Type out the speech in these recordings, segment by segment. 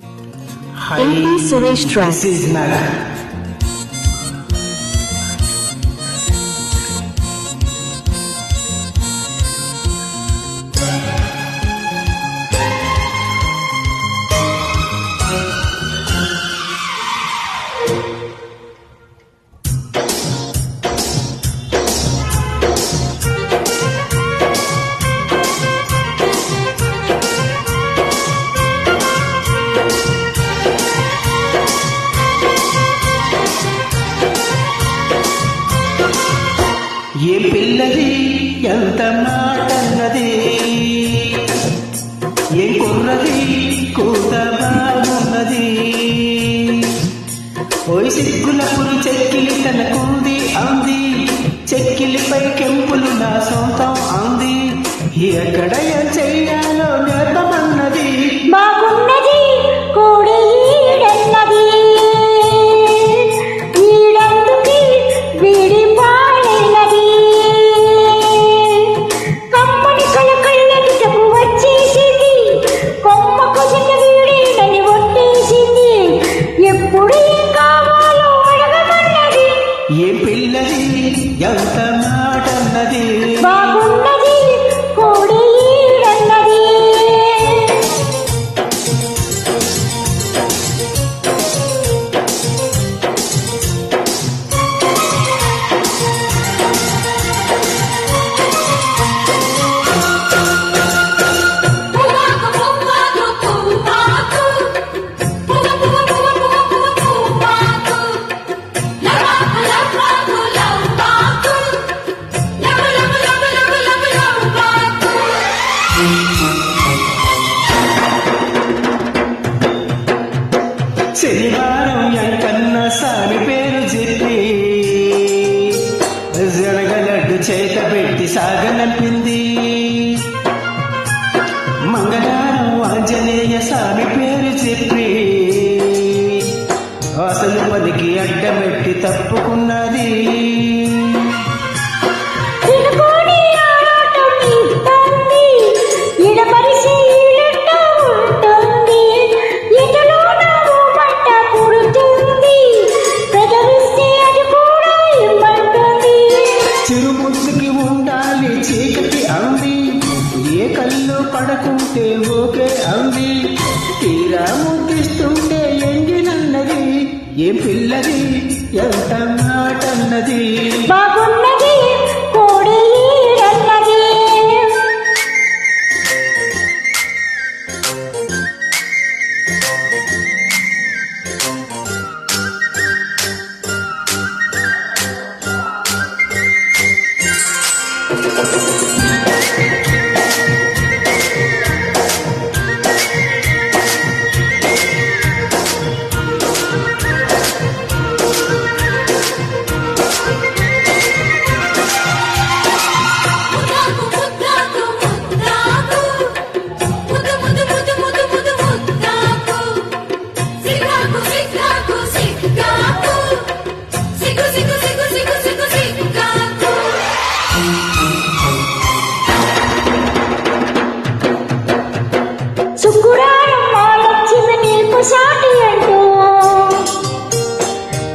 MP Suresh Tracks. This is Naga. ఏ పిల్లది ఎంత మాటన్నది, ఏ కుర్రది కూత బాగున్నది. ఓయ్ సిగ్గుల పురి చెక్కిలి తనకుంది అంది, చెక్కిలిపై కెంపులు నా సొంతం అంది. ఎక్కడ ఏం చెయ్యాలో నేర్పమన్నది. బాగున్నది కోడి ఈడన్నది, ఈడందుకి వీడి పాడైనది. కమ్మని కళ్ళకి తప్పు వచ్చేసింది, కొమ్మకు చిన్న వీడేనని ఒట్టేసింది. ఎప్పుడు ఏం కావాలో అడగమన్నది. ఏ పిల్లది ఎంత మాటన్నది. బాగున్నది కోడి ఈడన్నది. శనివారం ఎంకన్న సామి పేరు చెప్పి జడగలడ్డు చేత పెట్టి సాగనంపింది. మంగళవారం ఆంజనేయ స్వామి పేరు చెప్పి అసలు పనికి అడ్డమెట్టి తప్పుకున్నది. తినుకోని ఆరాటం ఇస్తుంది, ఇడపరిసి ఈలెట్ట ఉంటుంది. ఇందులో నాకు మంట పుడుతుంది, పెదవిస్తే అది కూడా ఇమ్మంటుంది. చిరుముద్దుకి ఉండాలి చీకటి అంది, ఏ కళ్ళు పడకుంటే ఓకే అంది. తీరా ముద్దిస్తుంటే ఎంగినన్నది. ఏ పిల్లది ఎంత మాటన్నది. బాగున్నది కోడి ఈడన్నది. శుక్రవారం మాలక్ష్మి నీకు సాటి అంటూ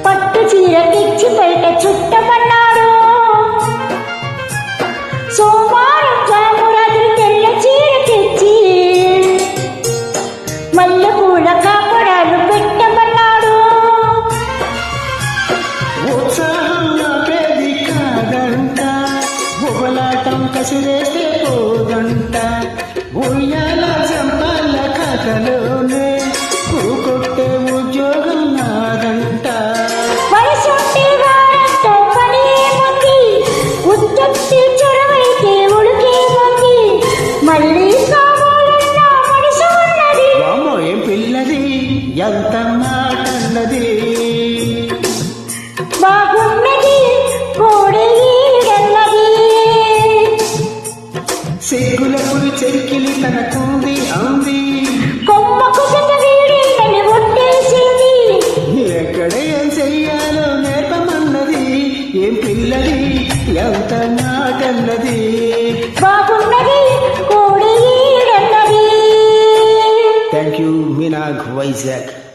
పట్టు చీర తెచ్చి బయట చుట్టమన్నాడు. సోమవారం జామురాత్రి తెల్ల చీర తెచ్చి మల్లె పూల కాపడాలు పెట్టమన్నాడు. ఉత్సాహం నాకేది కాదంట, బొబలాటం కసిరేస్తే పోదంట. ఉయ్యాల జంపాల కథలోనే కొట్టే ఉద్యోగం నాదంట. వయసుంటే వారంతో పని ఏముంది, ఉత్తత్తి చొరవైతే ఉడికేముంది. మళ్ళీ కావాలన్నా మనసు ఉన్నది. వామ్మో ఏం పిల్లది ఎంత మాటన్నది. బాగున్నది కోడి ఈడన్నది. సిగ్గుల పురి చెక్కిలి తనకుంది అంది, కొమ్మ మినాగ్ వైజాగ్.